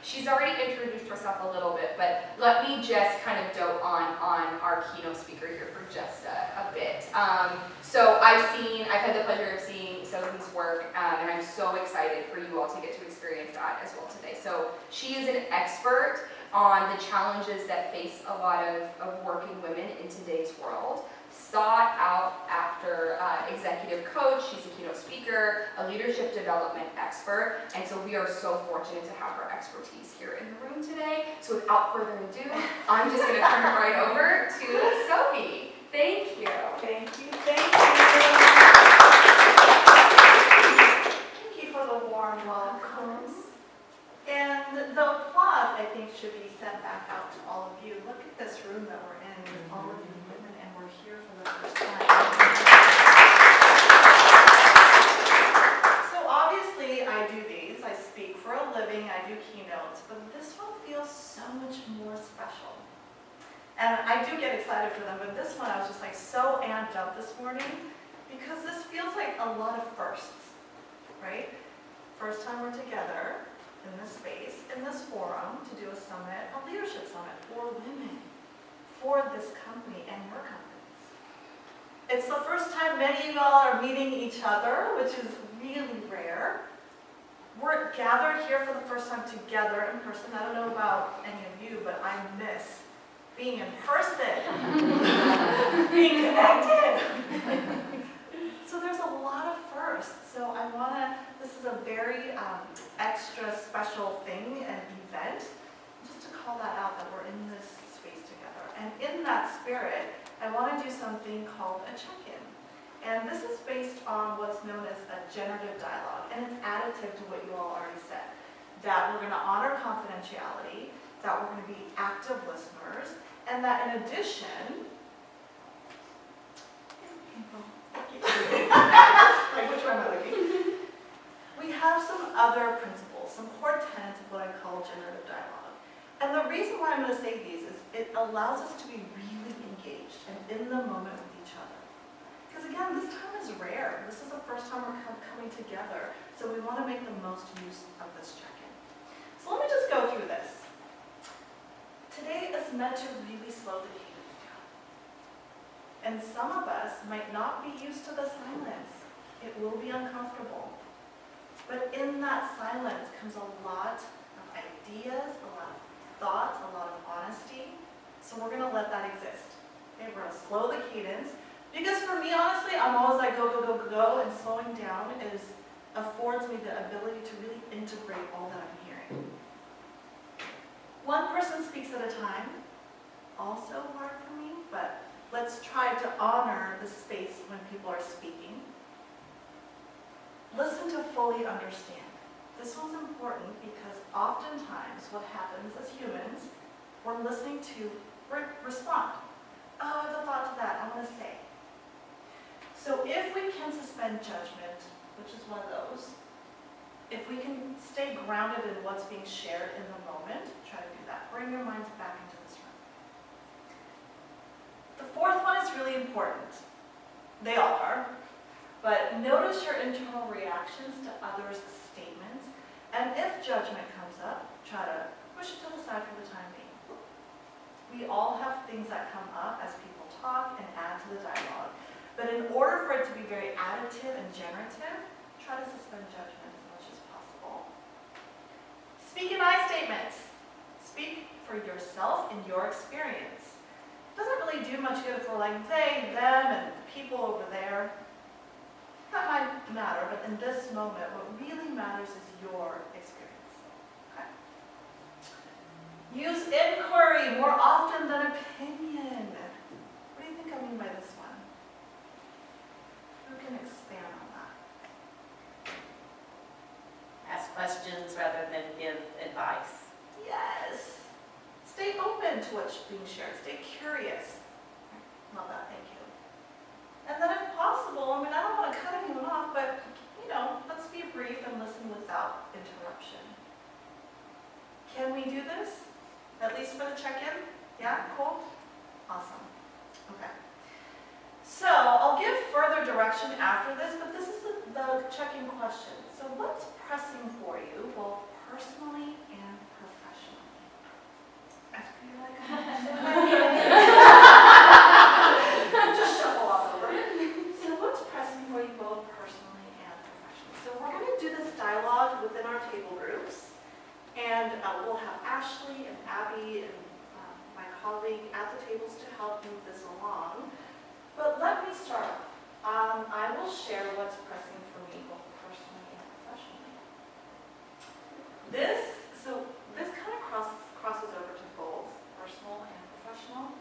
She's already introduced herself a little bit, but let me just kind of dote on our keynote speaker here for just a bit. So I've had the pleasure of seeing Sophie's work, and I'm so excited for you all to get to experience that as well today. So she is an expert on the challenges that face a lot of working women in today's world. Sought out after executive coach, she's a keynote speaker, a leadership development expert, and so we are so fortunate to have her expertise here in the room today. So without further ado, I'm just going to turn it right over to Sophie. Thank you. Thank you. Thank you for the warm welcomes. And the applause, I think, should be sent back out to all of you. Look at this room that we're in with all of you women, and we're here for the first time. So obviously, I do these. I speak for a living. I do keynotes. But this one feels so much more special. And I do get excited for them, but this one I was just like so amped up this morning because this feels like a lot of firsts, right? First time we're together in this space, in this forum, to do a summit, a leadership summit for women, for this company and your companies. It's the first time many of y'all are meeting each other, which is really rare. We're gathered here for the first time together in person. I don't know about any of you, but I miss being in person, being connected. So there's a lot of firsts. So this is a very extra special thing and event, just to call that out that we're in this space together. And in that spirit, I want to do something called a check-in. And this is based on what's known as a generative dialogue, and it's additive to what you all already said, that we're going to honor confidentiality, that we're going to be active listeners, and that in addition, like which one am I looking? We have some other principles, some core tenets of what I call generative dialogue. And the reason why I'm going to say these is it allows us to be really engaged and in the moment with each other. Because again, this time is rare. This is the first time we're coming together, so we want to make the most use of this check-in. So let me just go through this. Today is meant to really slow the cadence down. And some of us might not be used to the silence. It will be uncomfortable. But in that silence comes a lot of ideas, a lot of thoughts, a lot of honesty. So we're going to let that exist. Okay, we're going to slow the cadence. Because for me, honestly, I'm always like go, go, go, go, go, and slowing down affords me the ability to really integrate all that I'm hearing. One person speaks at a time. Also hard for me, but let's try to honor the space when people are speaking. Listen to fully understand. This one's important because oftentimes what happens as humans, we're listening to respond. Oh, I have a thought to that, I want to say. So if we can suspend judgment, which is one of those, if we can stay grounded in what's being shared in the moment, try to do that. Bring your minds back into this room. The fourth one is really important. They all are. But notice your internal reactions to others' statements. And if judgment comes up, try to push it to the side for the time being. We all have things that come up as people talk and add to the dialogue. But in order for it to be very additive and generative, try to suspend judgment as much as possible. Speak in I statements. Speak for yourself and your experience. It doesn't really do much good if we're like they, them, and people over there. That might matter, but in this moment, what really matters is your experience. Okay? Use inquiry more often than opinion. What do you think I mean by this one? Who can expand on that? Ask questions rather than give advice. Yes. Stay open to what's being shared. Stay curious. Love that, thank you. And then if possible, I don't want to cut anyone off, but, let's be brief and listen without interruption. Can we do this? At least for the check-in? Yeah, cool? Awesome. Okay. So, I'll give further direction after this, but this is the check-in question. So what's pressing for you, both personally and professionally. I feel like just shuffle all over. So what's pressing for you both personally and professionally? So we're going to do this dialogue within our table groups. And we'll have Ashley and Abby and my colleague at the tables to help move this along. But let me start off. I will share what's pressing for me both personally and professionally. This kind of crosses over to both personal and professional.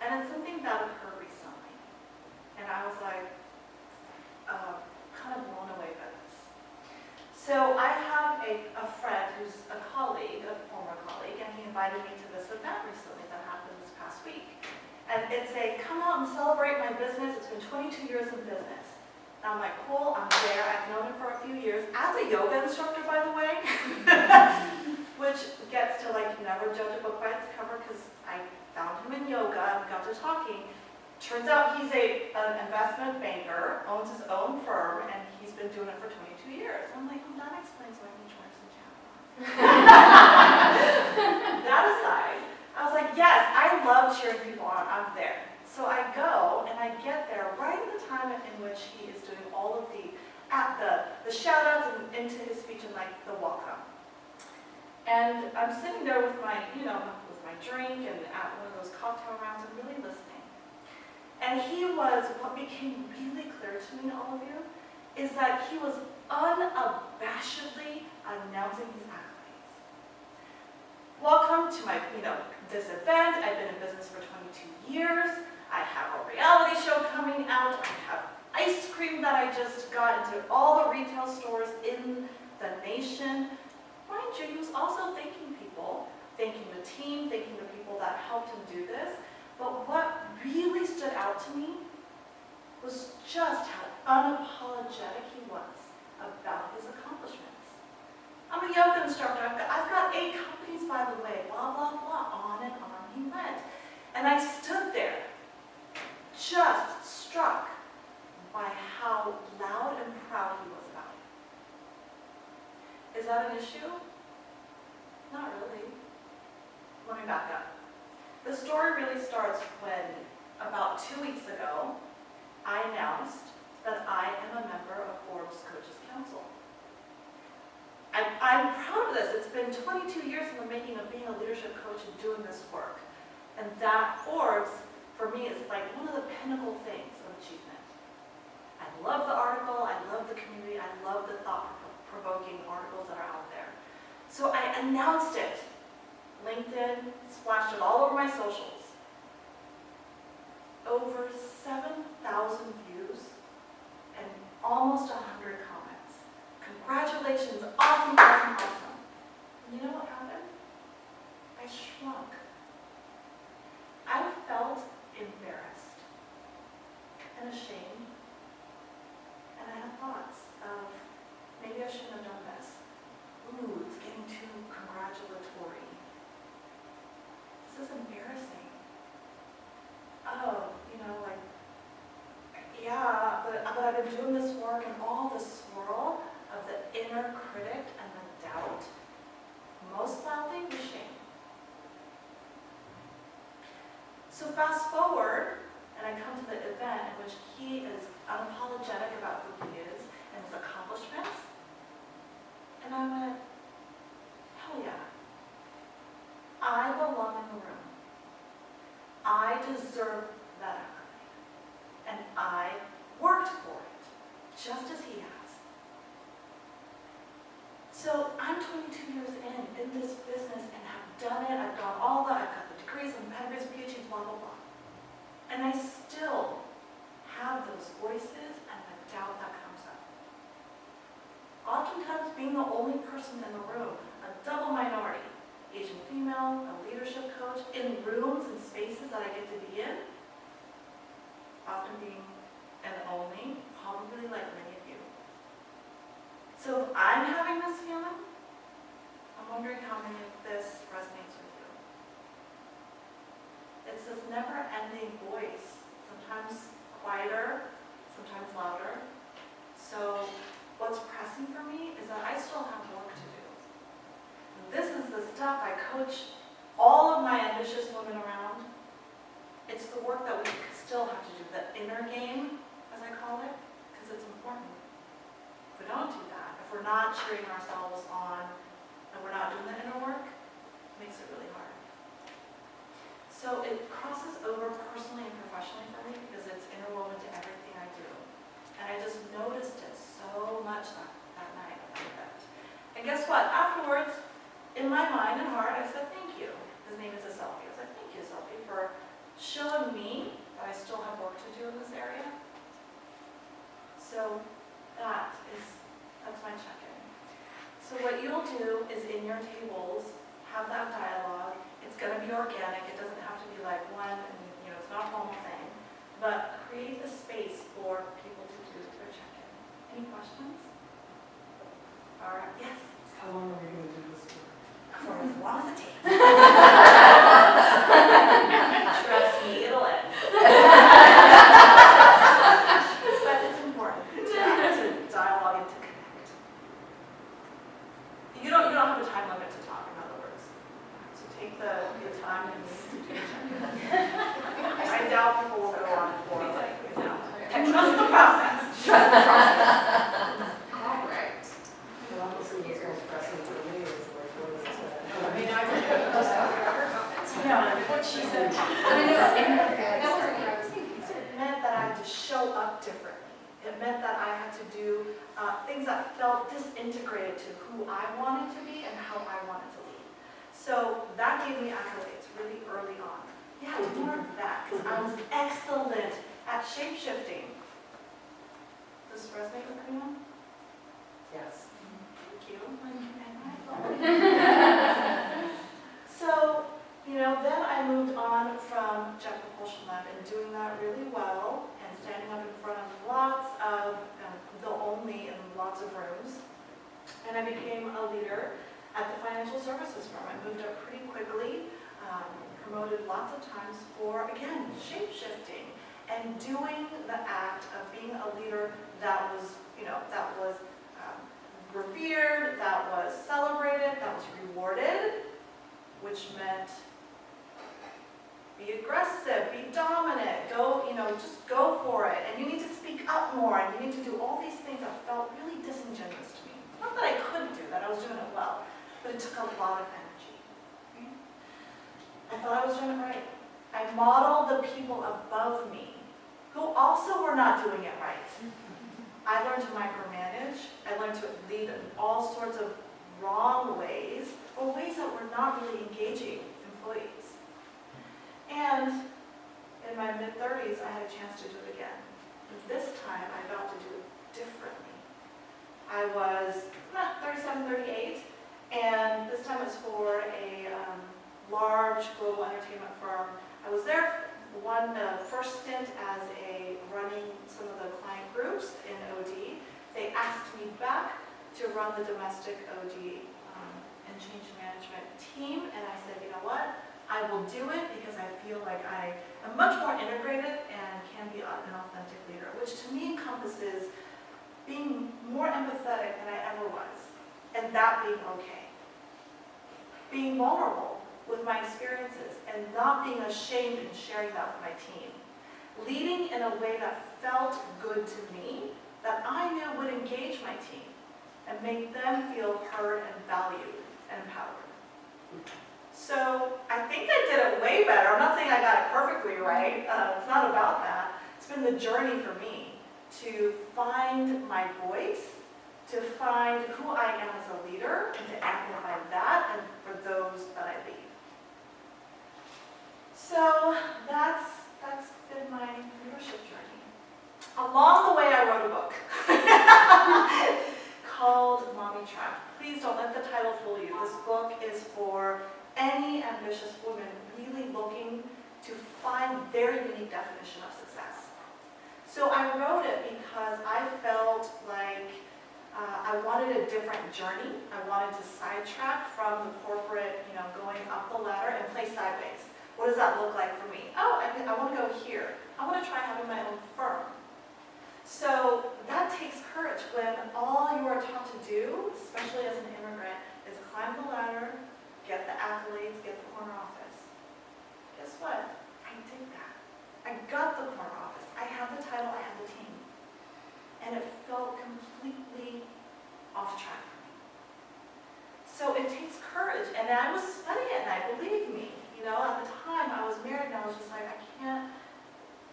And it's something that occurred recently. And I was like, kind of blown away by this. So I have a friend who's a colleague, a former colleague, and he invited me to this event recently that happened this past week. And it's a come out and celebrate my business. It's been 22 years in business. And I'm like, cool, I'm there. I've known him for a few years. As a yoga instructor, by the way, which gets to like never judge a book by its cover because I found him in yoga and we got to talking. Turns out he's an investment banker, owns his own firm, and he's been doing it for 22 years. I'm like, well, that explains why he joins the chapter. That aside, I was like, yes, I love cheering people on. I'm there. So I go, and I get there right at the time in which he is doing all of the shout-outs and into his speech and like the welcome. And I'm sitting there with my, with my drink and at one of those cocktail rounds and really listening. And what became really clear to me, all of you, is that he was unabashedly announcing his accolades. Welcome to my, this event. I've been in business for 22 years. I have a reality show coming out. I have ice cream that I just got into all the retail stores in the nation. Mind you, he was also thanking people, thanking the team, thanking the people that helped him do this. But what really stood out to me was just how unapologetic he was about his accomplishments. I'm a yoga instructor. I've got 8 companies, by the way, blah, blah, blah, on and on he went. And I stood there, just struck by how loud and proud he was about it. Is that an issue? Not really. Let me back up. The story really starts when, about 2 weeks ago, I announced that I am a member of Forbes Coaches Council. I'm proud of this. It's been 22 years in the making of being a leadership coach and doing this work. And that Forbes, for me, is like one of the pinnacle things of achievement. I love the article. I love the community. I love the thought-provoking articles that are out there. So I announced it. LinkedIn, splashed it all over my socials. Over 7,000 views and almost 100 comments. Congratulations, awesome, awesome, awesome. And you know what happened? I shrunk. I felt embarrassed and ashamed. And I had thoughts of, maybe I shouldn't have done this. Ooh, it's getting too congratulatory. This is embarrassing. Oh, yeah, but I've been doing this work and all the swirl of the inner critic and the doubt, most loudly was shame. So fast forward, and I come to the event in which he is unapologetic about who he is and his accomplishments, and I went, hell yeah. I belong in the room. I deserve that accolade. And I worked for it, just as he has. So I'm 22 years in this business and have done it. I've got the degrees and pedigrees, PhDs, blah, blah, blah. And I still have those voices and the doubt that comes up. Oftentimes being the only person in the room, a double minority, Asian female, a leadership coach, in rooms and spaces that I get to be in, often being an only, probably like many of you. So if I'm having this feeling, I'm wondering how many of this resonates with you. It's this never-ending voice, sometimes quieter, sometimes louder. So what's pressing for me is that I still have work to do. coach all of my ambitious women around, it's the work that we still have to do, the inner game, as I call it, because it's important. If we don't do that, if we're not cheering ourselves on, and we're not doing the inner work, it makes it really hard. So it crosses over personally and professionally for me because it's interwoven to everything I do. And I just noticed it so much that night at that event. And guess what? Afterwards, in my mind and heart, I said, thank you. His name is a Selfie. I said, thank you, Selfie, for showing me that I still have work to do in this area. So that's my check-in. So what you'll do is in your tables, have that dialogue. It's going to be organic. It doesn't have to be like one, and, it's not a formal thing. But create the space for people to do their check-in. Any questions? All right, yes? How long are we going to do this for? For as long as it takes. Trust me, it'll end. But it's important to dialogue and to connect. You don't have a time limit to talk, in other words. So take the time and do your check-in. I doubt people will go on for and trust the process. Trust the process. All right. Well, honestly, what's most pressing for me is like, what is that? I mean, I would What she said. I mean, it was in her head. That wasn't what I was thinking. It meant that I had to show up differently. It meant that I had to do things that felt disintegrated to who I wanted to be and how I wanted to lead. So that gave me accolades really early on. Yeah, I learned that because I was excellent at shape-shifting. Does this resonate with anyone? Yes. Thank you. So, then I moved on from Jet Propulsion Lab and doing that really well and standing up in front of lots of, in lots of rooms. And I became a leader at the financial services firm. I moved up pretty quickly, promoted lots of times for, again, shape-shifting and doing the act of being a leader that was, revered, that was celebrated, that was rewarded, which meant be aggressive, be dominant, just go for it. And you need to speak up more, and you need to do all these things that felt really disingenuous to me. Not that I couldn't do that, I was doing it well, but it took a lot of energy. Okay? I thought I was doing it right. I modeled the people above me who also were not doing it right. I learned to micromanage. I learned to lead in all sorts of wrong ways, or ways that were not really engaging employees. And in my mid-30s, I had a chance to do it again. And this time, I vowed to do it differently. I was 37, 38, and this time it's for a large global entertainment firm. I was there first stint as running some of the client groups in OD. They asked me back to run the domestic OD and change management team, and I said, you know what? I will do it because I feel like I am much more integrated and can be an authentic leader, which to me encompasses being more empathetic than I ever was, and that being okay. Being vulnerable with my experiences and not being ashamed in sharing that with my team. Leading in a way that felt good to me, that I knew would engage my team and make them feel heard and valued and empowered. So I think I did it way better. I'm not saying I got it perfectly right. It's not about that. It's been the journey for me to find my voice, to find who I am as a leader, and to amplify that and for those that I lead. So that's been my leadership journey. Along the way, I wrote a book called Mommy Trapped. Please don't let the title fool you. This book is for any ambitious woman really looking to find their unique definition of success. So I wrote it because I felt like I wanted a different journey. I wanted to sidetrack from the corporate, going up the ladder and play sideways. What does that look like for me? Oh, I want to go here. I want to try having my own firm. So that takes courage when all you are taught to do, especially as an immigrant, is climb the ladder, get the accolades, get the corner office. Guess what? I did that. I got the corner office. I had the title, I had the team. And it felt completely off track for me. So it takes courage. And I was studying at night, believe me. You know, at the time I was married and I was just like, I can't,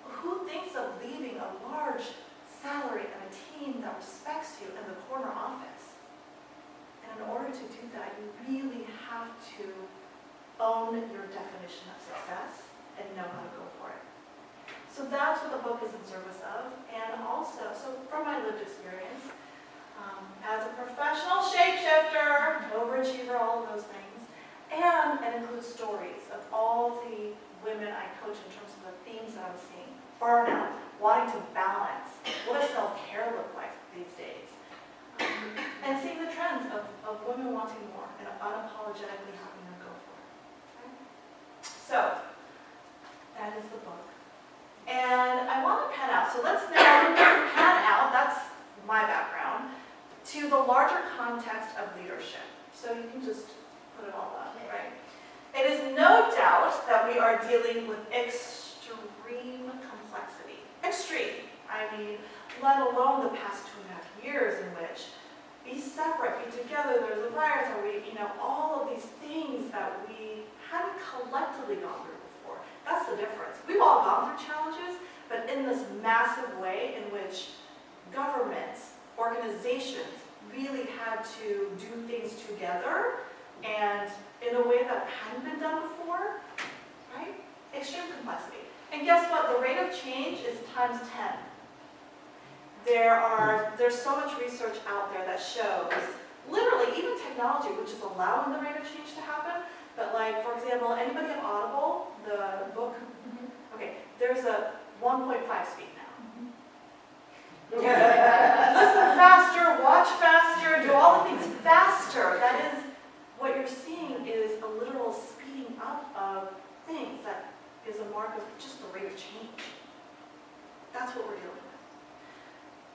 who thinks of leaving a large salary and a team that respects you in the corner office? And in order to do that, you really have to own your definition of success and know how to go for it. So that's what the book is in service of. And also, so from my lived experience, as a professional shapeshifter, overachiever, all of those things, and it includes stories of all the women I coach in terms of the themes that I'm seeing. Burnout, wanting to balance, what does self-care look like these days? And seeing the trends of women wanting more and unapologetically having to go for it. Okay? So, that is the book. And I want to pan out. So let's now pan out, that's my background, to the larger context of leadership. So you can just put it all up, right? It is no doubt that we are dealing with extreme complexity. Extreme. I mean, let alone the past 2.5 years in which be separate, be together, there's a virus, or we, all of these things that we hadn't collectively gone through before. That's the difference. We've all gone through challenges, but in this massive way in which governments, organizations really had to do things together and in a way that hadn't been done before, right? Extreme complexity. And guess what? The rate of change is times 10. There's so much research out there that shows, literally, even technology, which is allowing the rate of change to happen, but like, for example, anybody have Audible, the book? Okay, there's a 1.5 speed now. Listen faster, watch faster, do all the things faster. That is, what you're seeing is a literal speeding up of things that is a mark of just the rate of change. That's what we're dealing with.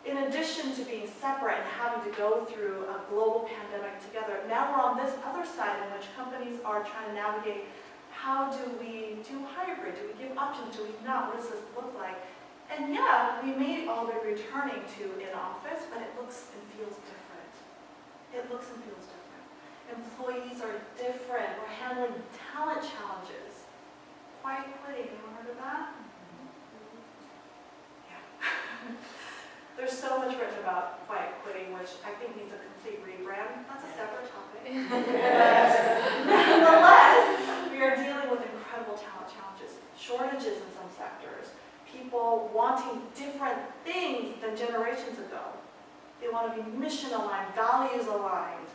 In addition to being separate and having to go through a global pandemic together, now we're on this other side in which companies are trying to navigate how do we do hybrid, do we give options, do we not, what does this look like? And yeah, we may all be returning to in office, but it looks and feels different. It looks and feels different. Employees are different. We're handling talent challenges. Quiet quitting, anyone heard of that? Yeah. There's so much written about quiet quitting, which I think needs a complete rebrand. That's a separate topic. Nonetheless, we are dealing with incredible talent challenges, shortages in some sectors, people wanting different things than generations ago. They want to be mission aligned, values aligned,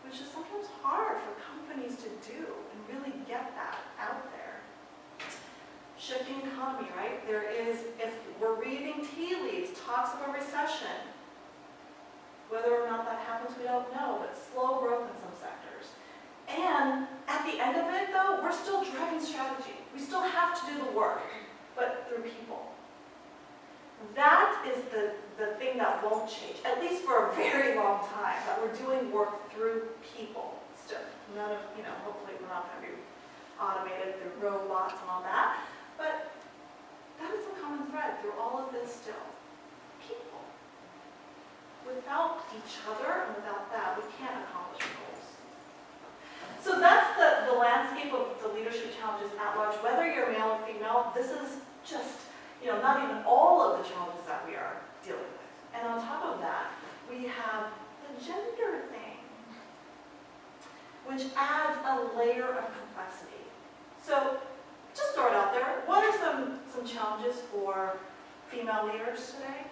which is sometimes hard for companies to do and really get that out there. Shifting economy, right? There is, if we're reading tea leaves, talks of a recession. Whether or not that happens, we don't know, but slow growth in some sectors. And at the end of it, though, we're still driving strategy. We still have to do the work, but through people. That is the thing that won't change, at least for a very long time, that we're doing work through people still. None of, hopefully we're not going to be automated through robots and all that. But that is a common thread through all of this still. People. Without each other and without that, we can't accomplish goals. So that's the landscape of the leadership challenges at large. Whether you're male or female, this is just, not even all of the challenges that we are dealing with. And on top of that, we have the gender thing, which adds a layer of complexity. So, just throw it out there. What are some challenges for female leaders today?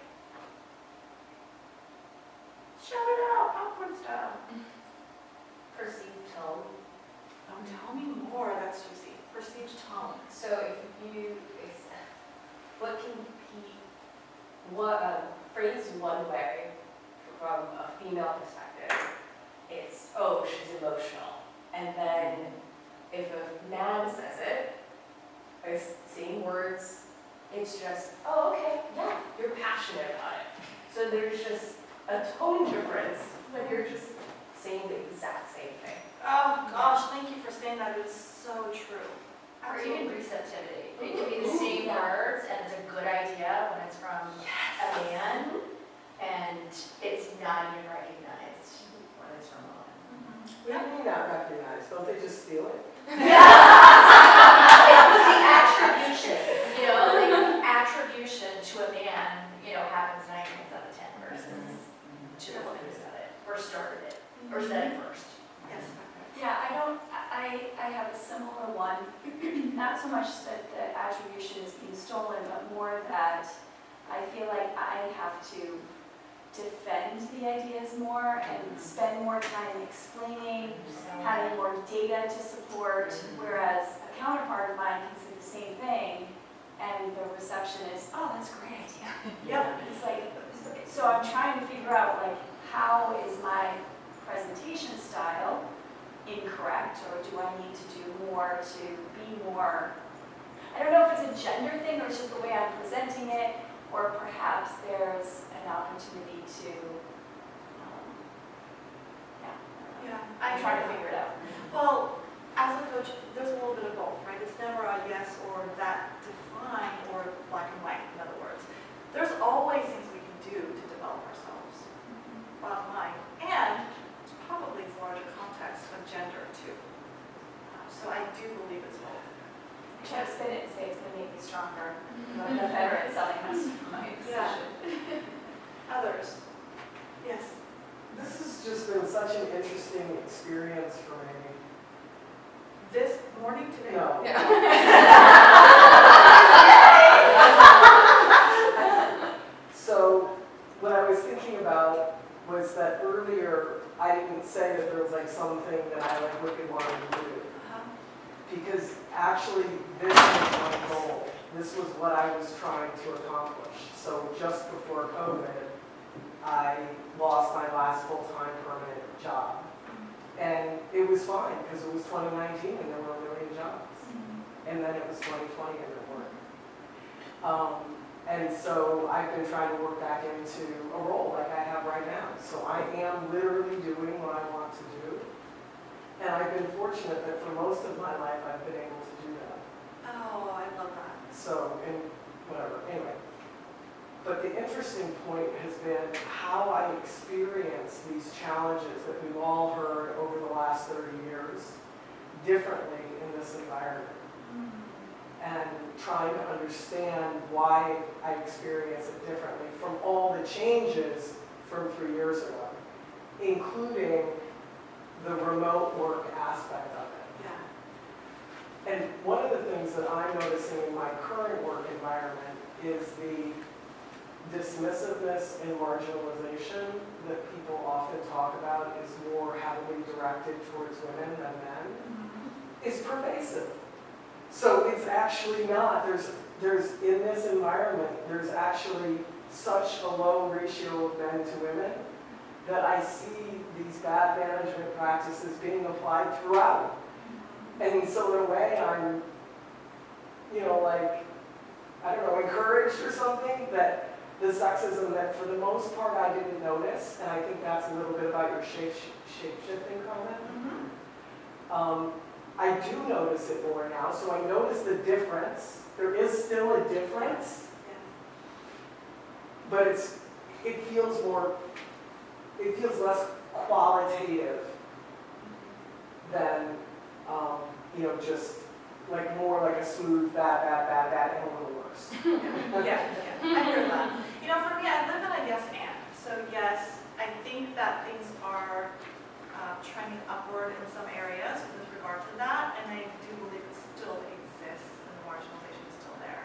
Shout it out, popcorn style. Perceived tone. Oh, tell me more. That's juicy. Perceived tone. So phrased one way from a female perspective, it's, oh, she's emotional. And then if a man says it, same words, it's just, oh, okay, yeah, you're passionate about it. So there's just a tone difference when you're just saying the exact same thing. Oh, gosh, thank you for saying that. It's so true. Or even receptivity. It can be the same words and it's a good idea when it's from a man, and it's not even recognized when it's from a woman. What do you mean not recognized? Don't they just steal it? The attribution, like attribution to a man, happens 9 times out of 10 versus to the woman who said it, or started it, or said it first. Yes. Yeah, I have a similar one. Not so much that the attribution is being stolen, but more that I feel like I have to defend the ideas more and spend more time explaining, having more data to support, whereas a counterpart of mine can say the same thing, and the reception is, oh, that's a great idea. Yep. It's like, so I'm trying to figure out, like, how is my presentation style incorrect, or do I need to do more to be more, I don't know if it's a gender thing or it's just the way I'm presenting it, or perhaps there's an opportunity to, I'm trying to figure it out. Well, as a coach, there's a little bit of both, right? It's never a yes or that defined or black and white, in other words. There's always things we can do to develop ourselves, bottom line. And probably the larger context of gender, too. So I do believe it's both. I try to spin it and say it's going to make me stronger. I'm the better at selling my position. Others? Yes. This has just been such an interesting experience for me. This morning today? No. So, what I was thinking about was that earlier I didn't say that there was like something that I like wicked wanted to do. Because actually this was my goal. This was what I was trying to accomplish. So just before COVID, I lost my last full-time permanent job. And it was fine because it was 2019 and there were a million jobs. And then it was 2020 and there weren't. And so I've been trying to work back into a role like I have right now. So I am literally doing what I want to do. And I've been fortunate that for most of my life I've been able to do that. Oh, I love that. So, and whatever, anyway. But the interesting point has been how I experience these challenges that we've all heard over the last 30 years differently in this environment. And trying to understand why I experience it differently from all the changes from 3 years ago, including the remote work aspect of it. Yeah. And one of the things that I'm noticing in my current work environment is the dismissiveness and marginalization that people often talk about is more heavily directed towards women than men, is pervasive. So it's actually not, there's in this environment, there's actually such a low ratio of men to women that I see these bad management practices being applied throughout. And so in a way I'm, encouraged or something that the sexism that for the most part I didn't notice, and I think that's a little bit about your shape-shifting comment. I do notice it more now, so I notice the difference. There is still a difference, but it feels less qualitative than, just like more like a smooth bad, and a little worse. Yeah, I hear that. For me, I live in a yes and. So yes, I think that things are trending upward in some areas with regard to that, and I do believe it still exists and the marginalization is still there.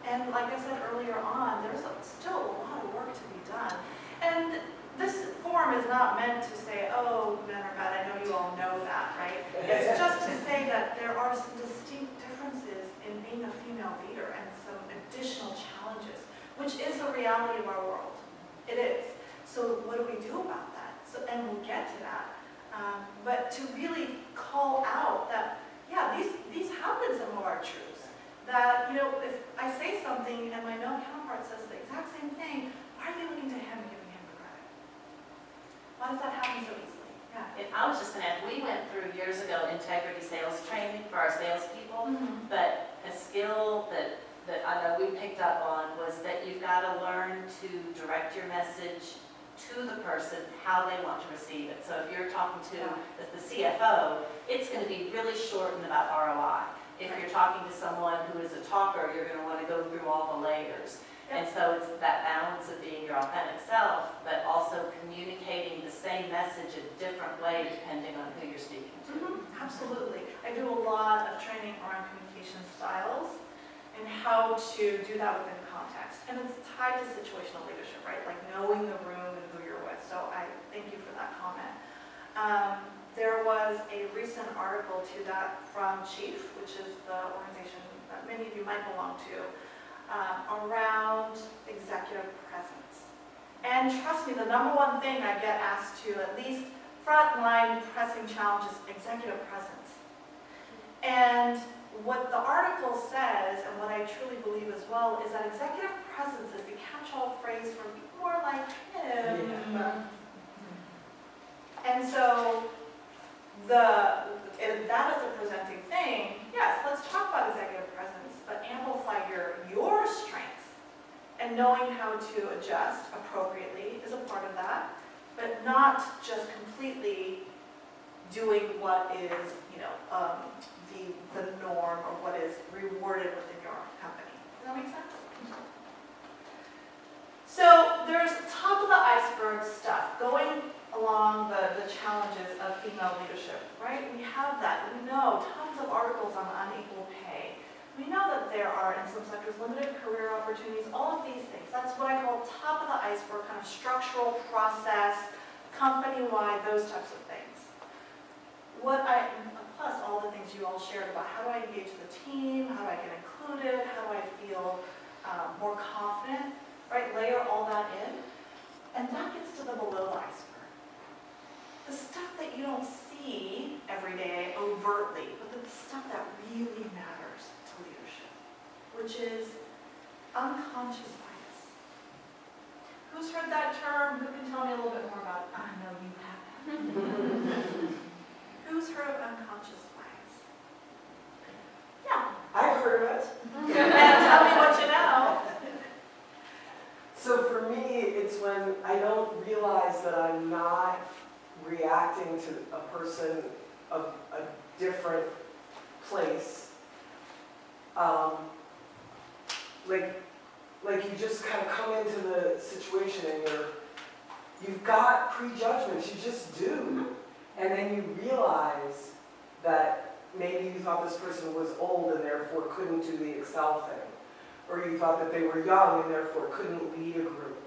And like I said earlier on, there's still a lot of work to be done. And this forum is not meant to say, oh, men are bad. I know you all know that, right? It's just to say that there are some distinct differences in being a female leader and some additional challenges, which is the reality of our world. It is. So what do we do about that? And we'll get to that. But to really call out that, yeah, these have been some of our truths. That, if I say something and my male counterpart says the exact same thing, why are they looking to him and giving him the credit? Why Why does that happen so easily? Yeah. And I was just gonna add, we went through years ago integrity sales training for our salespeople, Mm-hmm. but a skill that I know we picked up on was that you've got to learn to direct your message to the person how they want to receive it. So if you're talking to the CFO, it's going to be really short and about ROI. If you're talking to someone who is a talker, you're going to want to go through all the layers. And so it's that balance of being your authentic self, but also communicating the same message a different way depending on who you're speaking to. Mm-hmm. Absolutely. I do a lot of training around communication styles and how to do that within context. And it's tied to situational leadership, right? Like knowing the room and who you're with. So I thank you for that comment. There was a recent article to that from Chief, which is the organization that many of you might belong to, around executive presence. And trust me, the number one thing I get asked to at least frontline pressing challenge is executive presence. And what the article says, and what I truly believe as well, is that executive presence is the catch-all phrase for people more like him. Yeah. And so that is a presenting thing. Yes, let's talk about executive presence, but amplify your strengths. And knowing how to adjust appropriately is a part of that, but not just completely doing what is, the norm or what is rewarded within your company. Does that make sense? So there's top of the iceberg stuff going along the challenges of female leadership, right? We have that. We know tons of articles on unequal pay. We know that there are, in some sectors, limited career opportunities, all of these things. That's what I call top of the iceberg, kind of structural process, company-wide, those types of things. Plus all the things you all shared about how do I engage the team, how do I get included, how do I feel more confident, right? Layer all that in. And that gets to the below the iceberg. The stuff that you don't see every day overtly, but the stuff that really matters to leadership, which is unconscious bias. Who's heard that term? Who can tell me a little bit more about it? I know you have. Who's heard of unconscious bias? Yeah. I've heard of it. And tell me what you know. So for me, it's when I don't realize that I'm not reacting to a person of a different place. Like you just kind of come into the situation and you've got prejudgments, you just do. And then you realize that maybe you thought this person was old and therefore couldn't do the Excel thing. Or you thought that they were young and therefore couldn't lead a group.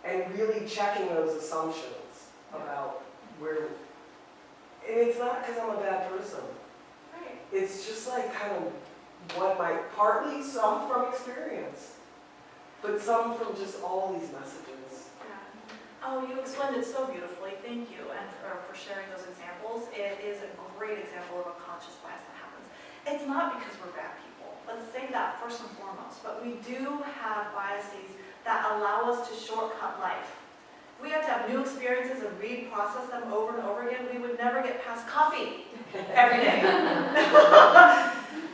And really checking those assumptions about where, and it's not because I'm a bad person. Right. It's just like kind of what partly some from experience, but some from just all these messages. Oh, you explained it so beautifully. Thank you, and for sharing those examples. It is a great example of a conscious bias that happens. It's not because we're bad people. Let's say that first and foremost. But we do have biases that allow us to shortcut life. If we had to have new experiences and reprocess them over and over again, we would never get past coffee every day.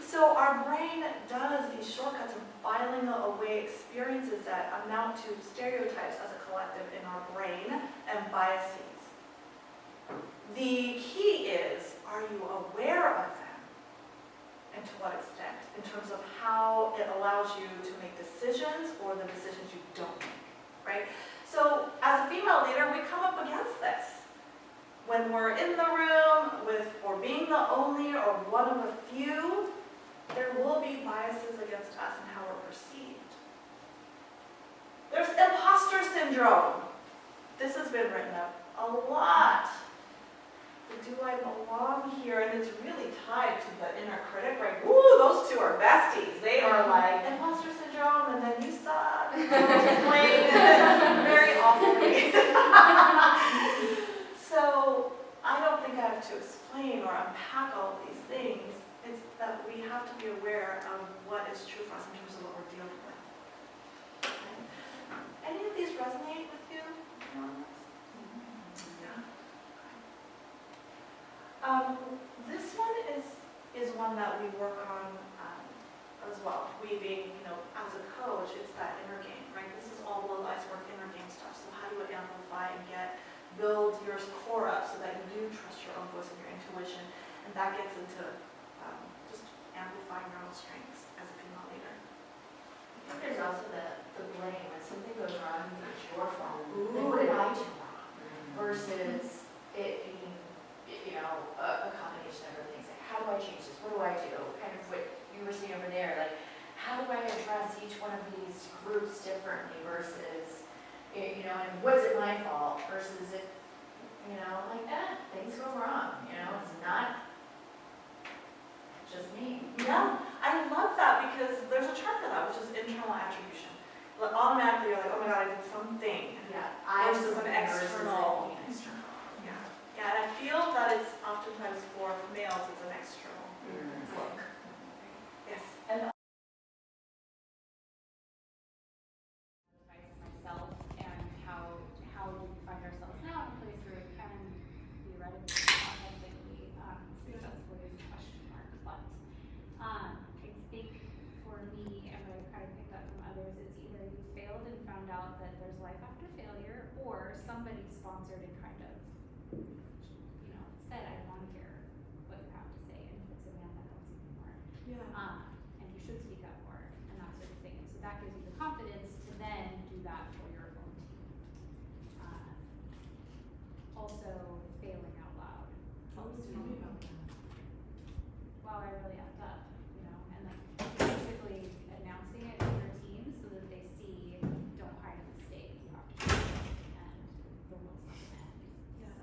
So our brain does these shortcuts of filing away experiences that amount to stereotypes as a collective in our brain and biases. The key is, are you aware of them? And to what extent? In terms of how it allows you to make decisions or the decisions you don't make, right? So as a female leader, we come up against this. When we're in the room or being the only or one of a few, there will be biases against us and how we're perceived. There's imposter syndrome. This has been written up a lot. Do I belong here? And it's really tied to the inner critic, right? Woo, those two are besties. They are like, imposter syndrome, and then you suck. Explain very awfully. So I don't think I have to explain or unpack all of these things. It's that we have to be aware of what is true for us in terms of what we're dealing with. Okay. Any of these resonate with you? This one is one that we work on as well. We being, as a coach, it's that inner game, right? This is all the life's work, inner game stuff. So how do you amplify and build your core up so that you do trust your own voice and your intuition? And that gets into just amplifying your own strengths as a female leader. I think there's also the blame. When something goes wrong, it's your fault. Like, what did I do wrong? Versus it being, a combination of everything. Like, how do I change this? What do I do? Kind of what you were saying over there. Like, how do I address each one of these groups differently versus, and was it my fault versus it, things go wrong. It's not just me. Yeah, I love that because there's a term for that, which is internal attribution. Like, automatically, you're like, oh my god, I did something. Yeah, Versus an external. External. Yeah, and I feel that it's oftentimes for males, it's an external look. Yes. Myself and how we find ourselves now in a place where it can theoretically authentically successfully is a question mark. But I think for me, and what I've kind of picked up from others, it's either you failed and found out that there's life after failure, or somebody sponsored and kind of said, I want to hear what you have to say, and if it's a man, that helps even more. Yeah. And you should speak up more, and that sort of thing. And so that gives you the confidence to then do that for your own team. Also, failing out loud helps you. Wow, I really effed up, and like basically announcing it to your team so that they see, don't hide a mistake, you have to do it, and the world's not gonna end. Yeah.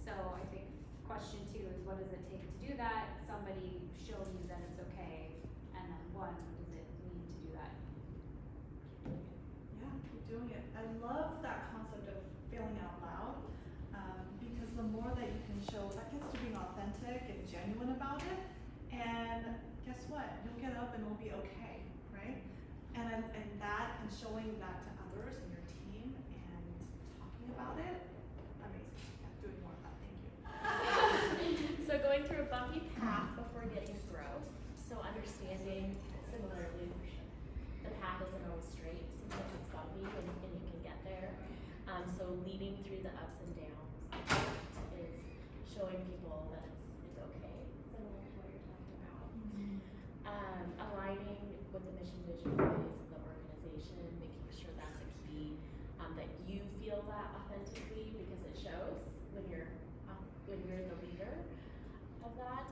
So I think question 2 is, what does it take to do that? Somebody show you that it's okay, and then 1, what does it mean to do that? Yeah, keep doing it. I love that concept of failing out loud because the more that you can show, that gets to being authentic and genuine about it. And guess what? You'll get up and it'll be okay, right? And that and showing that to others and your team and talking about it, amazing. Yeah, doing more of that. Thank you. So going through a bumpy path before getting growth. So understanding, similarly, the path isn't always straight. Sometimes it's bumpy and you can get there. So leading through the ups and downs is showing people that it's okay, similar to what you're talking about. Aligning with the mission, vision, values of the organization, making sure that's a key, that you feel that authentically because it shows when you're the leader of that.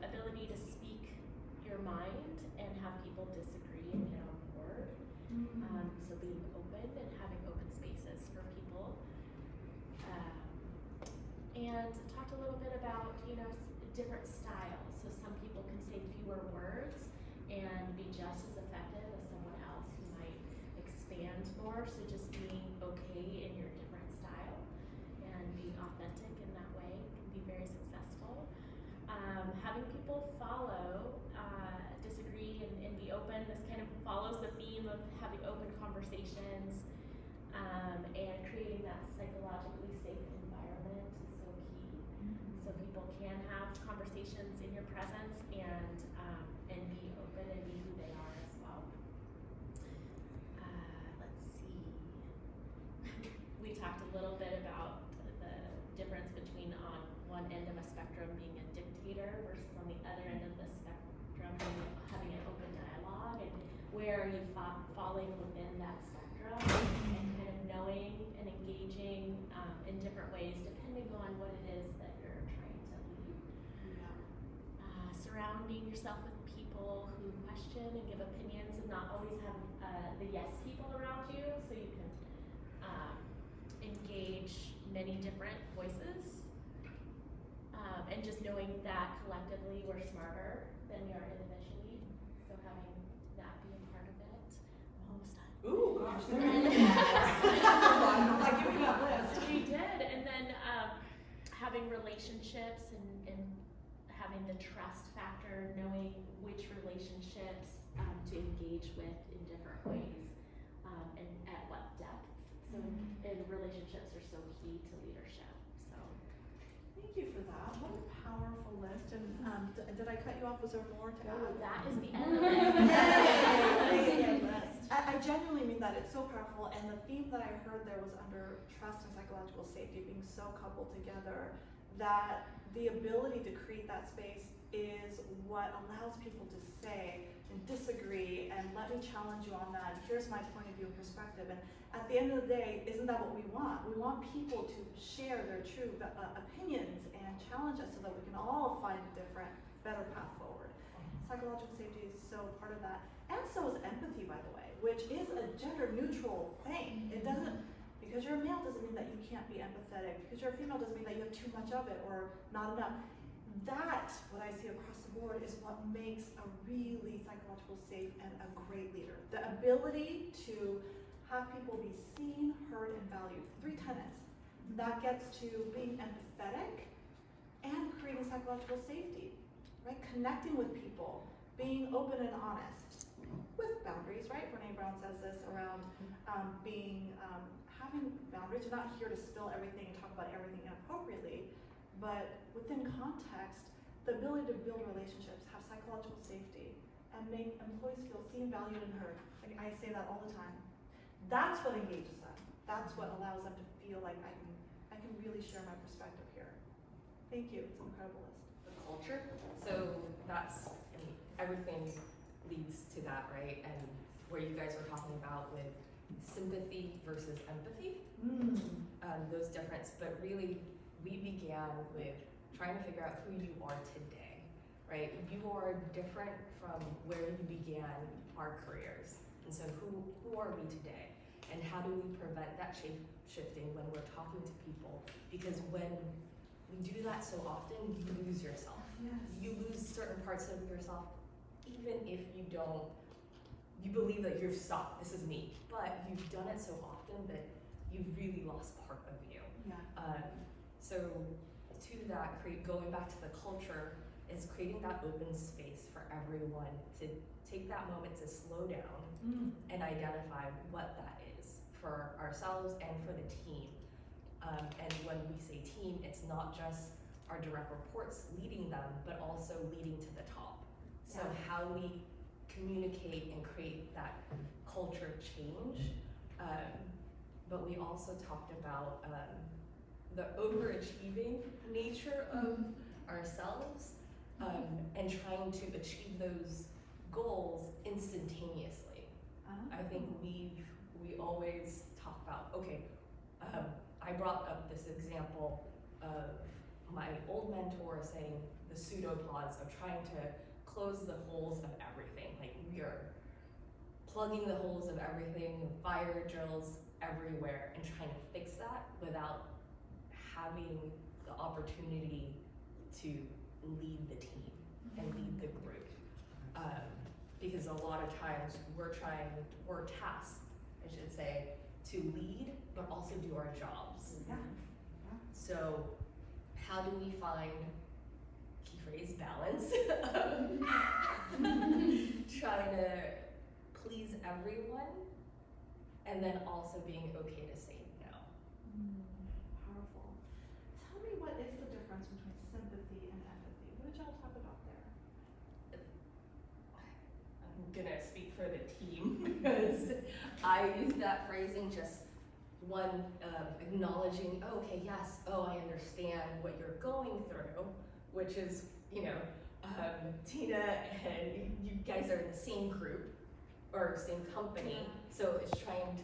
Ability to speak your mind and have people disagree and get on board. So being open and having open spaces for people. And talked a little bit about, different styles. So some people can say fewer words and be just as effective as someone else who might expand more. So just being okay in your different style and being authentic in that way can be very successful. Having people follow, disagree, and be open. This kind of follows the theme of having open conversations and creating that psychologically safe environment is so key. So people can have conversations in your presence and be open and be who they are as well. Let's see. We talked a little bit about the difference between on one end of a spectrum being a dictator versus on the other end of the spectrum having an open dialogue, and where are you falling within that spectrum and kind of knowing and engaging in different ways depending on what it is that you're trying to lead. Surrounding yourself with people who question and give opinions and not always have the yes people around you, so you can engage many different voices. And just knowing that collectively we're smarter than we are individually, so having that being part of it. I'm almost done. Ooh, gosh. I'm like, give me that list. We did, and then having relationships and having the trust factor, knowing which relationships to engage with in different ways and at what depth. So and relationships are so key to leadership. So Thank you for that. What a powerful list. And did I cut you off? Was there more to No, add? that is the end of it. I genuinely mean that. It's so powerful. And the theme that I heard there was under trust and psychological safety being so coupled together, that the ability to create that space is what allows people to say and disagree and let me challenge you on that. Here's my point of view and perspective. And at the end of the day, isn't that what we want? We want people to share their true opinions and challenge us so that we can all find a different, better path forward. Psychological safety is so part of that. And so is empathy, by the way, which is a gender neutral thing. It doesn't, because you're a male doesn't mean that you can't be empathetic. Because you're a female doesn't mean that you have too much of it or not enough. That, what I see across the board, is what makes a really psychological safe and a great leader. The ability to have people be seen, heard, and valued. 3 tenets. That gets to being empathetic and creating psychological safety, right? Connecting with people, being open and honest, with boundaries, right? Brene Brown says this around having boundaries. You're not here to spill everything and talk about everything inappropriately, but within context, the ability to build relationships, have psychological safety, and make employees feel seen, valued, and heard. Like I say that all the time. That's what engages them. That's what allows them to feel like I can really share my perspective here. Thank you. It's an incredible list. The culture. So that's, I mean, everything leads to that, right? And where you guys were talking about with sympathy versus empathy, those difference, but really we began with trying to figure out who you are today, right? You are different from where you began our careers. And so who are we today? And how do we prevent that shape-shifting when we're talking to people? Because when we do that so often, you lose yourself. Yes. You lose certain parts of yourself, even if you don't, you believe that you're stuck, this is me. But you've done it so often that you've really lost part of you. Yeah. So to that, going back to the culture, is creating that open space for everyone to take that moment to slow down and identify what that is for ourselves and for the team. And when we say team, it's not just our direct reports leading them, but also leading to the top. So how we communicate and create that culture change. But we also talked about the overachieving nature of ourselves and trying to achieve those goals instantaneously. I think we always talk about, okay, I brought up this example of my old mentor saying the pseudopods of trying to close the holes of everything. Like we are plugging the holes of everything, fire drills everywhere, and trying to fix that without having the opportunity to lead the team and lead the group. Because a lot of times we're tasked, I should say, to lead, but also do our jobs. Yeah. So how do we find, key phrase, balance, trying to please everyone, and then also being okay to say no. Powerful. Tell me, what is the difference between sympathy and empathy? What did y'all talk about there? I'm gonna speak for the team because I use that phrasing just one, acknowledging, oh, okay, yes, oh, I understand what you're going through, which is, Tina and you guys are in the same group or same company, so it's trying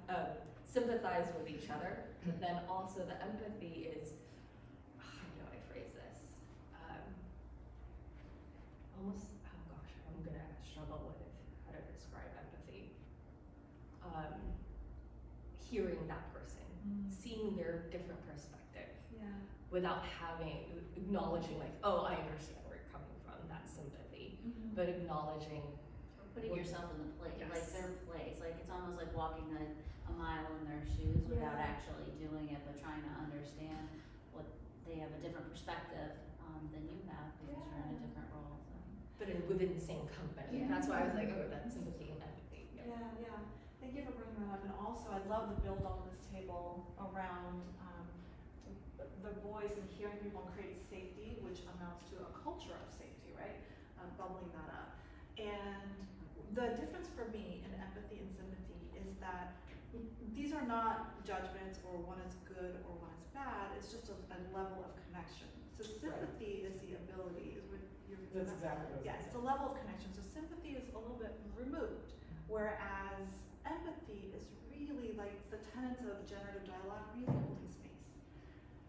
to sympathize with each other. But then also the empathy is, how do I phrase this? Almost, oh gosh, I'm gonna struggle with how to describe empathy. Hearing that person, seeing their different perspective, without acknowledging like, oh, I understand where you're coming from, that's sympathy, but acknowledging, Putting yourself in the place, Yes. like their place, like it's almost like walking a mile in their shoes without actually doing it, but trying to understand what they have a different perspective than you have because you're in a different role. So. but within the same company. That's why I was like, oh, that's sympathy and empathy. Yeah. Thank you for bringing that up. And also, I'd love to build on this table around their voice and hearing people create safety, which amounts to a culture of safety, right? Bubbling that up. And the difference for me in empathy and sympathy is that these are not judgments or one is good or one is bad, it's just a level of connection. So sympathy is the ability, is what you're. That's exactly what I was Yes, saying. it's a level of connection. So sympathy is a little bit removed, whereas empathy is really like the tenets of generative dialogue, really holding space.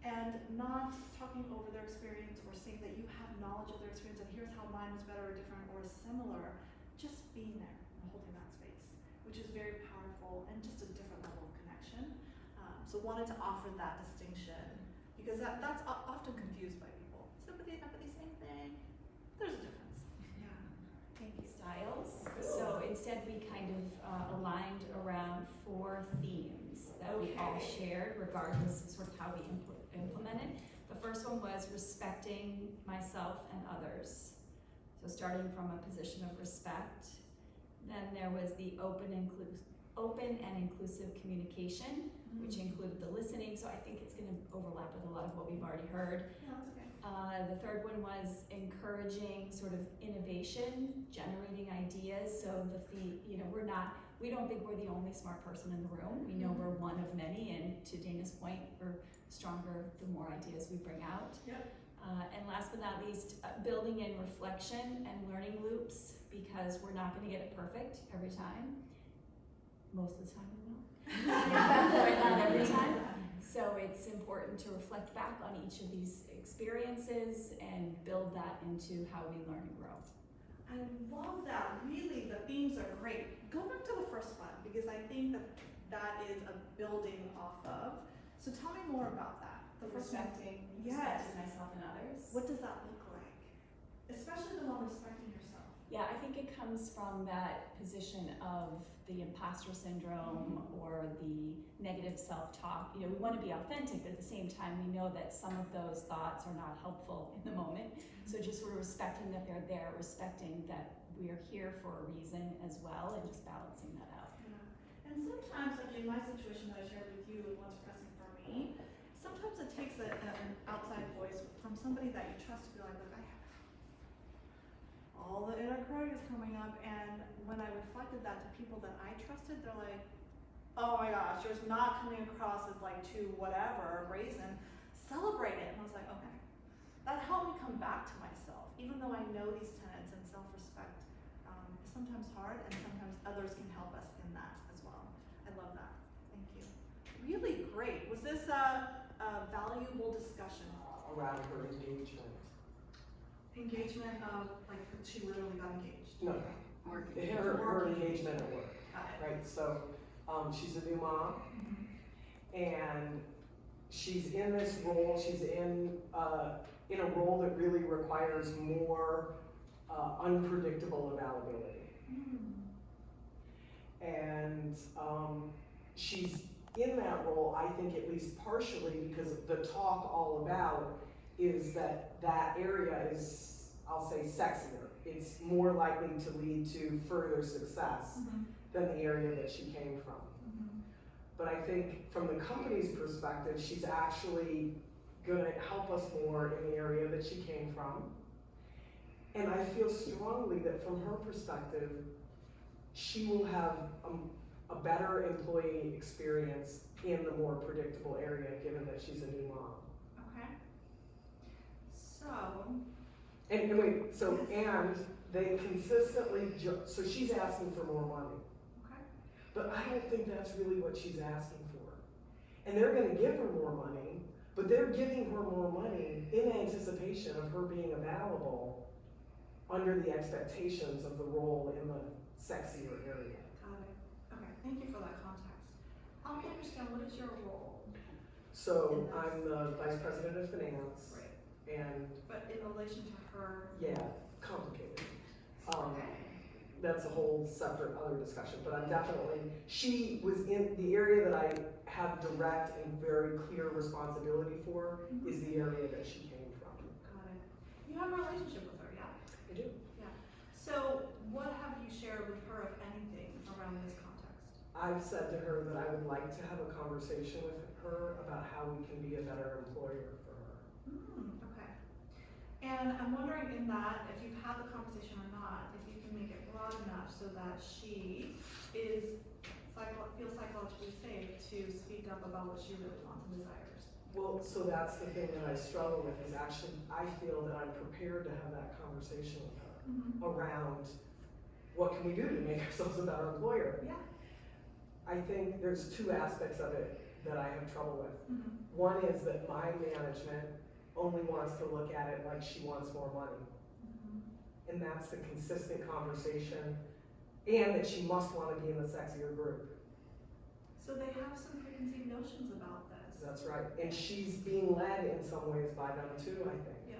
And not talking over their experience or saying that you have knowledge of their experience and here's how mine is better or different or similar, just being there and holding that space, which is very powerful and just a different level of connection. So wanted to offer that distinction because that's often confused by people. Sympathy and empathy, same thing. There's a difference. Yeah. Thank you. Styles. So instead we kind of aligned around 4 themes that we all shared regardless of sort of how we implemented. The first one was respecting myself and others. So starting from a position of respect. Then there was the open and inclusive communication, which included the listening. So I think it's going to overlap with a lot of what we've already heard. Yeah, that's okay. The third one was encouraging sort of innovation, generating ideas. So we don't think we're the only smart person in the room. We know we're one of many, and to Dana's point, we're stronger the more ideas we bring out. Yep. And last but not least, building in reflection and learning loops, because we're not going to get it perfect every time. Most of the time we will, but not every time. So it's important to reflect back on each of these experiences and build that into how we learn and grow. I love that. Really, the themes are great. Go back to the first one because I think that is a building off of. So tell me more about that. The first one. Respecting myself and others. What does that look like? Especially the one respecting yourself. Yeah, I think it comes from that position of the imposter syndrome or the negative self-talk. We want to be authentic, but at the same time, we know that some of those thoughts are not helpful in the moment. So just sort of respecting that they're there, respecting that we are here for a reason as well, and just balancing that out. Yeah. And sometimes, like in my situation that I shared with you and what's pressing for me, sometimes it takes an outside voice from somebody that you trust to be like, look, I have all the inner critic is coming up, and when I reflected that to people that I trusted, they're like, oh my gosh, yours not coming across as like too whatever, brazen, celebrate it. And I was like, okay. That helped me come back to myself, even though I know these tenets and self-respect is sometimes hard, and sometimes others can help us in that as well. I love that. Thank you. Really great. Was this a valuable discussion? Around her engagement. Engagement of, like, she literally got engaged. No, her engagement at work, right? So she's a new mom, and she's in this role. She's in a role that really requires more unpredictable availability, and she's in that role, I think, at least partially because the talk all about is that area is, I'll say, sexier. It's more likely to lead to further success than the area that she came from. But I think from the company's perspective, she's actually gonna help us more in the area that she came from. And I feel strongly that from her perspective, she will have a better employee experience in the more predictable area, given that she's a new mom. Okay. So. And wait, so, and they consistently, so she's asking for more money. Okay. But I don't think that's really what she's asking for. And they're gonna give her more money, but they're giving her more money in anticipation of her being available under the expectations of the role in the sexier area. Got it. Okay, thank you for that context. Help me understand, what is your role? So I'm the vice president of finance. Right. And But in relation to her? yeah, complicated. That's a whole separate other discussion, but I'm definitely, she was in the area that I have direct and very clear responsibility for is the area that she came from. Got it. You have a relationship with her, yeah? I do. Yeah. So what have you shared with her, if anything, around this context? I've said to her that I would like to have a conversation with her about how we can be a better employer for her. Okay. And I'm wondering in that, if you've had the conversation or not, if you can make it broad enough so that she feels psychologically safe to speak up about what she really wants and desires. Well, so that's the thing that I struggle with, is actually, I feel that I'm prepared to have that conversation with her around what can we do to make ourselves a better employer. Yeah. I think there's two aspects of it that I have trouble with. One is that my management only wants to look at it like she wants more money. And that's the consistent conversation, and that she must want to be in the sexier group. So they have some preconceived notions about this. That's right. And she's being led in some ways by them too, I think. Yeah.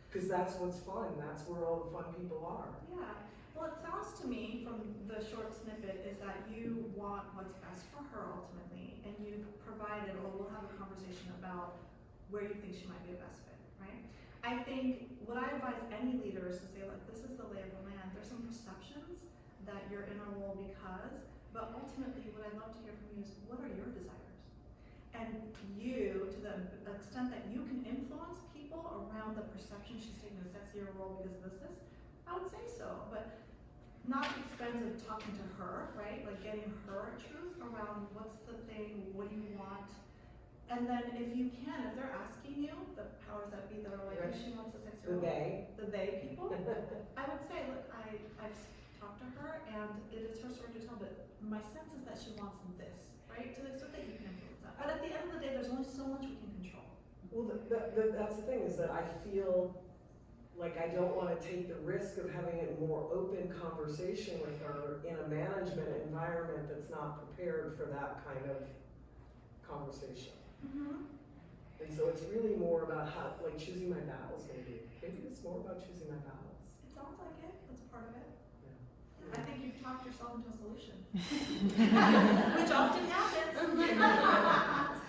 Because that's what's fun. That's where all the fun people are. Yeah. Well, it sounds to me from the short snippet is that you want what's best for her ultimately, and you provided, or we'll have a conversation about where you think she might be a best fit, right? I think what I advise any leader is to say, like, this is the lay of the land. There's some perceptions that you're in a role because, but ultimately what I'd love to hear from you is, what are your desires? And you, to the extent that you can influence people around the perception she's taking a sexier role because of this, I would say so, but not at the expense of talking to her, right? Like getting her truth around what's the thing, what do you want? And then if you can, if they're asking you, the powers that be that are like, Right. she wants a sexier The role. they. The they people, I would say, look, I've talked to her and it is her story to tell, but my sense is that she wants this, right? To the extent that you can influence that. But at the end of the day, there's only so much we can control. Well, that's the thing, is that I feel like I don't want to take the risk of having a more open conversation with her in a management environment that's not prepared for that kind of conversation. And so it's really more about how, like, choosing my battles maybe. Maybe it's more about choosing my battles. It sounds like it, that's a part of it. Yeah. I think you've talked yourself into a solution. Which often happens.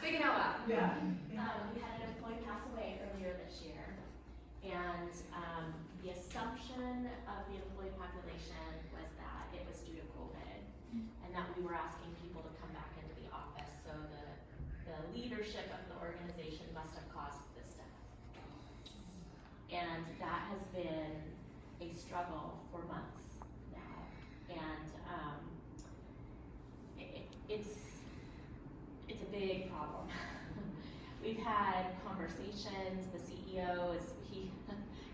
Speaking out loud. Yeah. We had an employee pass away earlier this year, and the assumption of the employee population was that it was due to COVID, and that we were asking people to come back into the office, so the leadership of the organization must have caused this death. And that has been a struggle for months now, and it's a big problem. We've had conversations. The CEO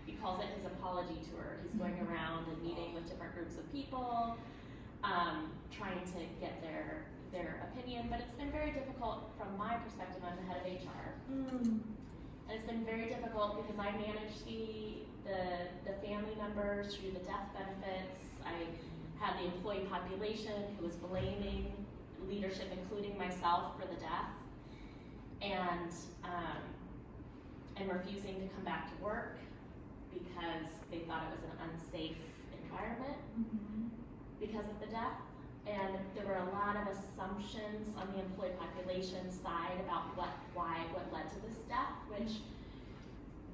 he calls it his apology tour. He's going around and meeting with different groups of people, trying to get their opinion. But it's been very difficult from my perspective. I'm the head of HR, and it's been very difficult because I manage the family members through the death benefits. I had the employee population who was blaming leadership, including myself, for the death, and refusing to come back to work because they thought it was an unsafe environment because of the death. And there were a lot of assumptions on the employee population side about what led to this death, which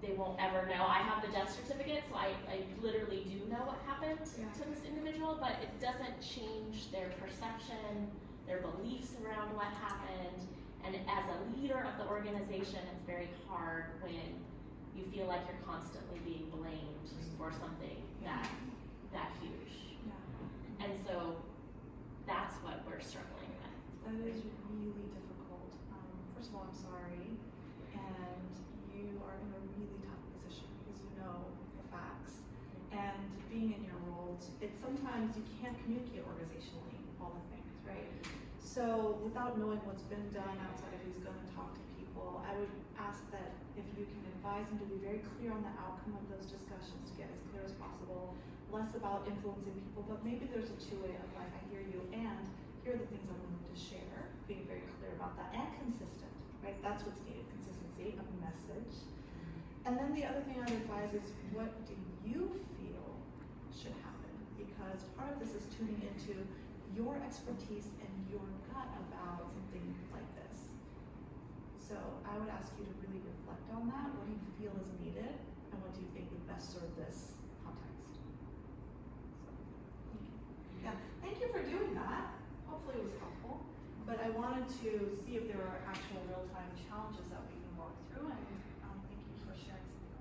they won't ever know. I have the death certificate, so I literally do know what happened to this individual, but it doesn't change their perception, their beliefs around what happened. And as a leader of the organization, it's very hard when you feel like you're constantly being blamed for something that huge. Yeah. And so that's what we're struggling with. That is really difficult. First of all, I'm sorry. And you are in a really tough position because you know the facts. And being in your roles, it's sometimes you can't communicate organizationally all the things, right? So without knowing what's been done outside of who's going to talk to people, I would ask that if you can advise them to be very clear on the outcome of those discussions, to get as clear as possible, less about influencing people, but maybe there's a two-way of like, I hear you, and here are the things I'm willing to share, being very clear about that, and consistent, right? That's what's needed, consistency of message. And then the other thing I'd advise is, what do you feel should happen? Because part of this is tuning into your expertise and your gut about something like this. So I would ask you to really reflect on that. What do you feel is needed, and what do you think would best serve this context? So, thank you. Yeah, thank you for doing that. hopefully it was helpful. But I wanted to see if there are actual real-time challenges that we can work through, and thank you for sharing some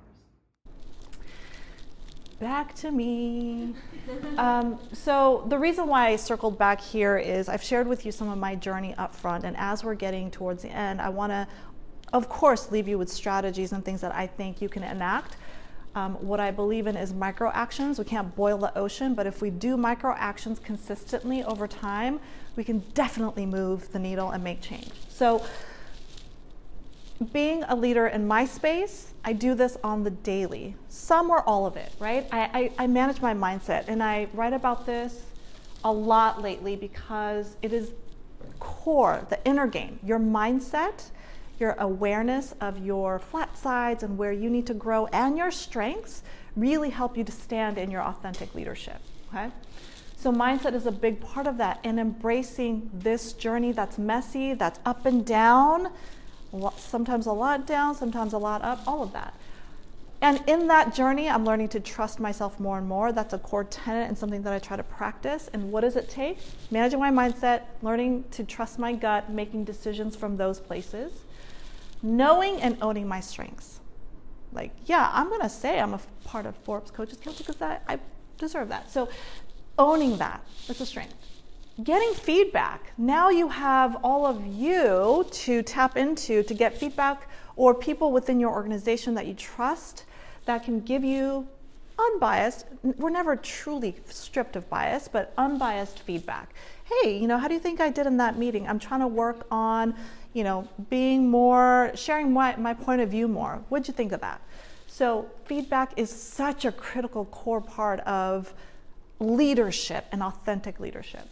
of yours. Back to me. So the reason why I circled back here is I've shared with you some of my journey up front, and as we're getting towards the end, I want to, of course, leave you with strategies and things that I think you can enact. What I believe in is micro actions. We can't boil the ocean, but if we do micro actions consistently over time, we can definitely move the needle and make change. So being a leader in my space, I do this on the daily, some or all of it, right? I manage my mindset, and I write about this a lot lately because it is core, the inner game, your mindset, your awareness of your flat sides and where you need to grow, and your strengths really help you to stand in your authentic leadership, okay? So mindset is a big part of that, and embracing this journey that's messy, that's up and down, sometimes a lot down, sometimes a lot up, all of that. And in that journey, I'm learning to trust myself more and more. That's a core tenet and something that I try to practice. And what does it take? Managing my mindset, learning to trust my gut, making decisions from those places, knowing and owning my strengths. Like, yeah, I'm going to say I'm a part of Forbes Coaches Council because I deserve that. So owning that, that's a strength. Getting feedback. Now you have all of you to tap into to get feedback, or people within your organization that you trust that can give you unbiased, we're never truly stripped of bias, but unbiased feedback. Hey, how do you think I did in that meeting? I'm trying to work on, being more, sharing my point of view more. What'd you think of that? So feedback is such a critical core part of leadership and authentic leadership.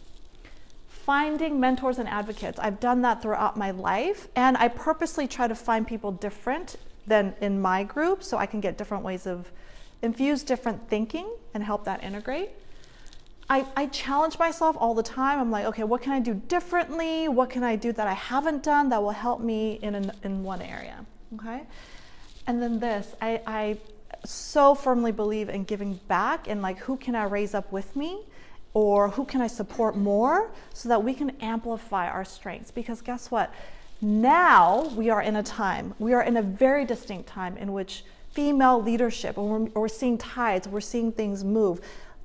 Finding mentors and advocates. I've done that throughout my life, and I purposely try to find people different than in my group so I can get different ways of infuse different thinking and help that integrate. I challenge myself all the time. I'm like, okay, what can I do differently? What can I do that I haven't done that will help me in one area, okay? And then this, I so firmly believe in giving back and like, who can I raise up with me? Or who can I support more so that we can amplify our strengths? Because guess what? Now we are in a very distinct time in which female leadership, and we're seeing tides, we're seeing things move.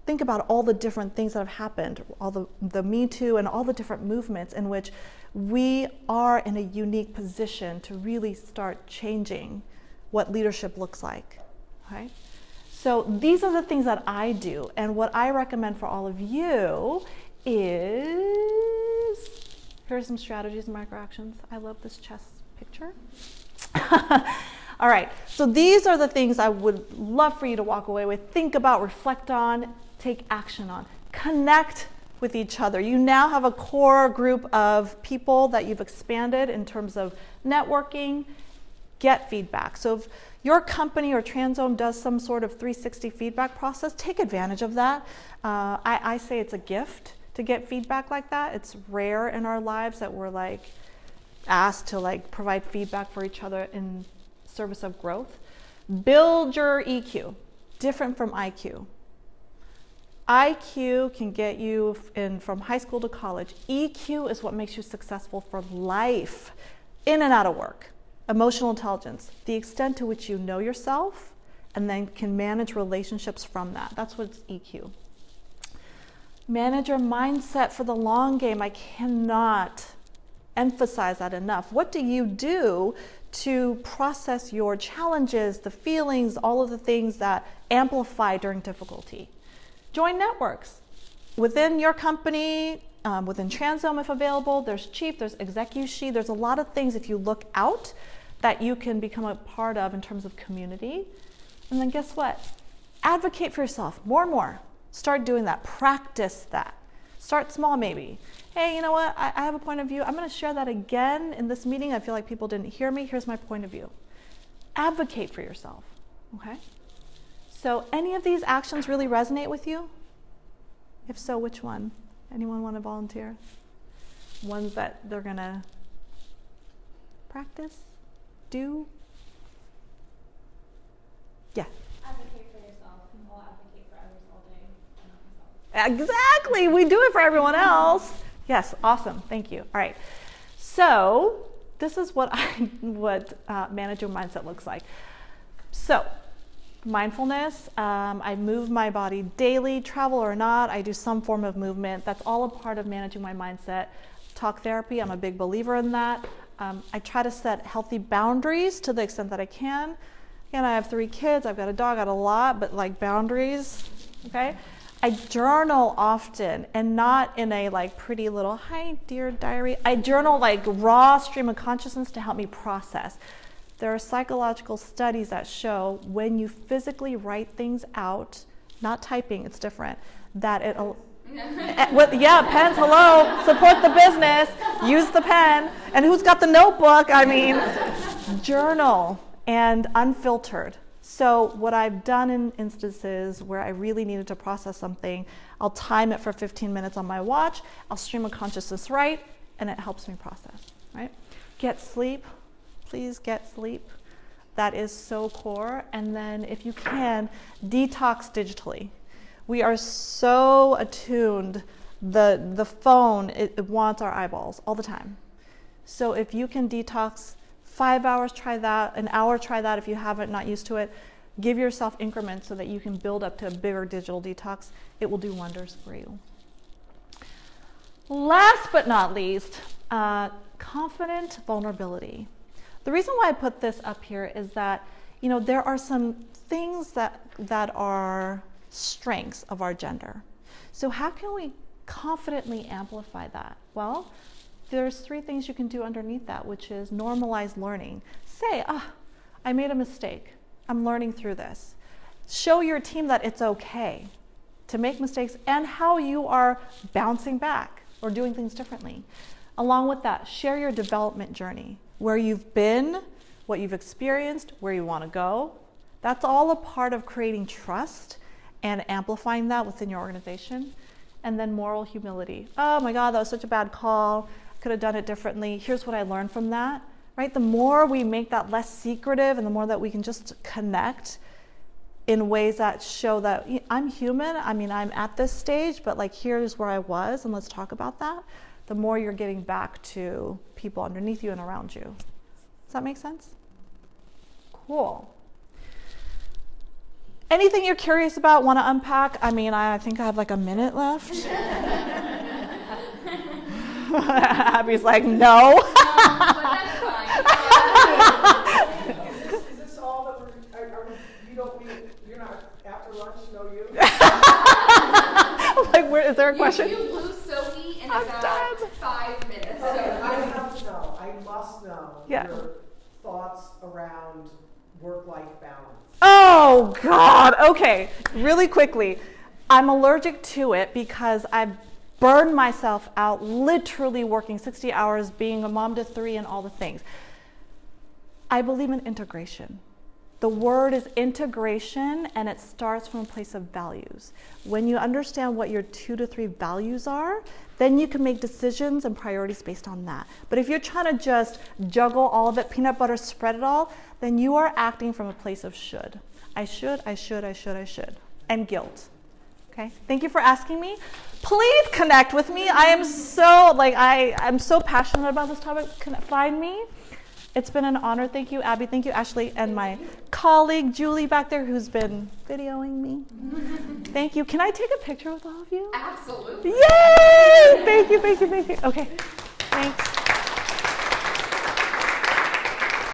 Think about all the different things that have happened, all the Me Too and all the different movements in which we are in a unique position to really start changing what leadership looks like, right? So these are the things that I do, and what I recommend for all of you is, here's some strategies and micro actions. I love this chess picture. All right, so these are the things I would love for you to walk away with, think about, reflect on, take action on. Connect with each other. You now have a core group of people that you've expanded in terms of networking. Get feedback. So if your company or Transom does some sort of 360 feedback process, take advantage of that. I say it's a gift to get feedback like that. It's rare in our lives that we're like asked to like provide feedback for each other in service of growth. Build your EQ, different from IQ. IQ can get you from high school to college. EQ is what makes you successful for life, in and out of work. Emotional intelligence, the extent to which you know yourself and then can manage relationships from that. That's what's EQ. Manage your mindset for the long game. I cannot emphasize that enough. What do you do to process your challenges, the feelings, all of the things that amplify during difficulty? Join networks. Within your company, within Transom if available, there's Chief, there's Executive, there's a lot of things if you look out that you can become a part of in terms of community. And then guess what? Advocate for yourself more and more. Start doing that, practice that. Start small maybe. Hey, you know what? I have a point of view. I'm gonna share that again in this meeting. I feel like people didn't hear me. Here's my point of view. Advocate for yourself, okay? So any of these actions really resonate with you? If so, which one? Anyone want to volunteer? Ones that they're gonna practice, do? Yeah. Advocate for yourself, and we'll advocate for others all day, not myself. Exactly, we do it for everyone else. Yes, awesome. Thank you. All right. So this is what manager mindset looks like. So mindfulness, I move my body daily, travel or not, I do some form of movement. That's all a part of managing my mindset. Talk therapy, I'm a big believer in that. I try to set healthy boundaries to the extent that I can. Again, I have 3 kids, I've got a dog, I've got a lot, but like boundaries, okay? I journal often, and not in a like pretty little, hi dear diary. I journal like raw stream of consciousness to help me process. There are psychological studies that show when you physically write things out, not typing, it's different, that it, pens, hello, support the business, use the pen, and who's got the notebook? I mean, journal and unfiltered. So what I've done in instances where I really needed to process something, I'll time it for 15 minutes on my watch, I'll stream of consciousness write, and it helps me process, right? Get sleep, please get sleep. That is so core. And then if you can, detox digitally. We are so attuned, the phone, it wants our eyeballs all the time. So if you can detox 5 hours, try that, an hour, try that if you haven't, not used to it. Give yourself increments so that you can build up to a bigger digital detox. It will do wonders for you. Last but not least, confident vulnerability. The reason why I put this up here is that, there are some things that are strengths of our gender. So how can we confidently amplify that? Well, there's 3 things you can do underneath that, which is normalized learning. Say, I made a mistake. I'm learning through this. Show your team that it's okay to make mistakes and how you are bouncing back or doing things differently. Along with that, share your development journey, where you've been, what you've experienced, where you want to go. That's all a part of creating trust and amplifying that within your organization. And then moral humility. Oh my God, that was such a bad call. Could have done it differently. Here's what I learned from that, right? The more we make that less secretive and the more that we can just connect in ways that show that I'm human. I mean, I'm at this stage, but like, here's where I was, and let's talk about that. The more you're giving back to people underneath you and around you. Does that make sense? Cool. Anything you're curious about, want to unpack? I mean, I think I have like a minute left. Abby's like, no. But that's fine. Is this all that you're not after lunch, no you? Like, is there a question? You lose Sophie in I'm about done. 5 minutes. Okay, I have to know, I must know Yeah. your thoughts around work-life balance. Oh, God. Okay, really quickly. I'm allergic to it because I've burned myself out literally working 60 hours, being a mom to 3 and all the things. I believe in integration. The word is integration, and it starts from a place of values. When you understand what your 2 to 3 values are, then you can make decisions and priorities based on that. But if you're trying to just juggle all of it, peanut butter spread it all, then you are acting from a place of should. I should, and guilt. Okay, thank you for asking me. Please connect with me. I'm so passionate about this topic. Find me. It's been an honor. Thank you, Abby. Thank you, Ashley, and my colleague, Julie, back there, who's been videoing me. Thank you. Can I take a picture with all of you? Absolutely. Yay! Thank you. Okay, thanks.